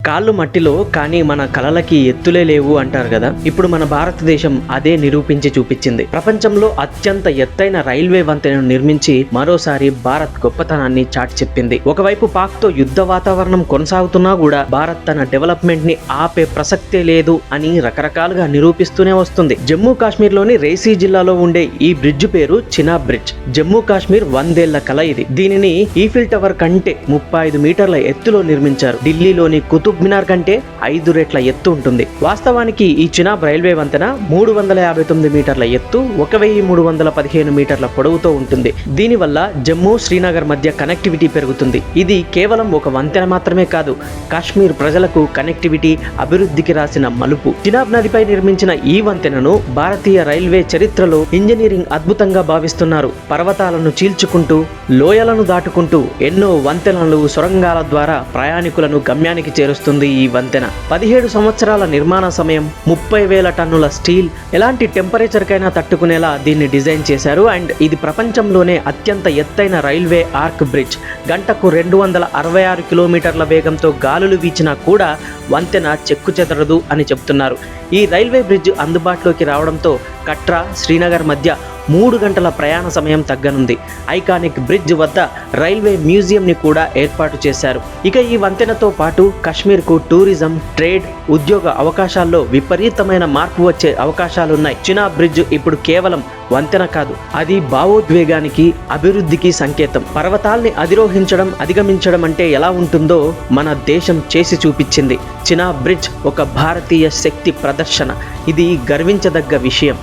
కాళ్ళు మట్టిలో కానీ మన కలలకి ఎత్తులే లేవు అంటారు కదా. ఇప్పుడు మన భారతదేశం అదే నిరూపించి చూపించింది. ప్రపంచంలో అత్యంత ఎత్తైన రైల్వే వంతెనను నిర్మించి మరోసారి భారత్ గొప్పతనాన్ని చాటి చెప్పింది. ఒకవైపు పాక్ తో యుద్ధ వాతావరణం కొనసాగుతున్నా కూడా భారత్ తన డెవలప్మెంట్ ని ఆపే ప్రసక్తే లేదు అని రకరకాలుగా నిరూపిస్తూనే వస్తుంది. జమ్మూ కాశ్మీర్ లోని రేసీ జిల్లాలో ఉండే ఈ బ్రిడ్జ్ పేరు చినాబ్ బ్రిడ్జ్. జమ్మూ కాశ్మీర్ 100 ఏళ్ల కల ఇది. దీనిని ఈఫిల్ టవర్ కంటే 35 మీటర్ల ఎత్తులో నిర్మించారు. ఢిల్లీలోని కుతుబ్ మినార్ కంటే 5 రెట్ల ఎత్తు ఉంటుంది. వాస్తవానికి ఈ చినాబ్ రైల్వే వంతెన 359 మీటర్ల ఎత్తు, 1315 మీటర్ల పొడవుతో ఉంటుంది. దీనివల్ల జమ్మూ శ్రీనగర్ మధ్య కనెక్టివిటీ పెరుగుతుంది. ఇది కేవలం ఒక వంతెన మాత్రమే కాదు, కాశ్మీర్ ప్రజలకు కనెక్టివిటీ, అభివృద్ధికి రాసిన మలుపు. చినాబ్ నదిపై నిర్మించిన ఈ వంతెనను భారతీయ రైల్వే చరిత్రలో ఇంజనీరింగ్ అద్భుతంగా భావిస్తున్నారు. పర్వతాలను చీల్చుకుంటూ, లోయలను దాటుకుంటూ ఎన్నో వంతెనలు, సొరంగాల ద్వారా ప్రయాణికులను గమ్యానికి చేరుస్తుంది ఈ వంతెన. 17 సంవత్సరాల నిర్మాణ సమయం, 30,000 టన్నుల స్టీల్, ఎలాంటి టెంపరేచర్ కైనా తట్టుకునేలా దీన్ని డిజైన్ చేశారు. అండ్ ఇది ప్రపంచంలోనే అత్యంత ఎత్తైన రైల్వే ఆర్క్ బ్రిడ్జ్. గంటకు 266 కిలోమీటర్ల వేగంతో గాలులు వీచినా కూడా వంతెన చెక్కు చెదరదు అని చెప్తున్నారు. ఈ రైల్వే బ్రిడ్జ్ అందుబాటులోకి రావడంతో కట్రా, శ్రీనగర్ మధ్య 3 గంటల ప్రయాణ సమయం తగ్గనుంది. ఐకానిక్ బ్రిడ్జ్ వద్ద రైల్వే మ్యూజియంని కూడా ఏర్పాటు చేశారు. ఇక ఈ వంతెనతో పాటు కాశ్మీర్కు టూరిజం, ట్రేడ్, ఉద్యోగ అవకాశాల్లో విపరీతమైన మార్పు వచ్చే అవకాశాలున్నాయి. చినాబ్ బ్రిడ్జ్ ఇప్పుడు కేవలం వంతెన కాదు, అది భావోద్వేగానికి, అభివృద్ధికి సంకేతం. పర్వతాల్ని అధిరోహించడం, అధిగమించడం అంటే ఎలా ఉంటుందో మన దేశం చేసి చూపించింది. చినాబ్ బ్రిడ్జ్ ఒక భారతీయ శక్తి ప్రదర్శన. ఇది గర్వించదగ్గ విషయం.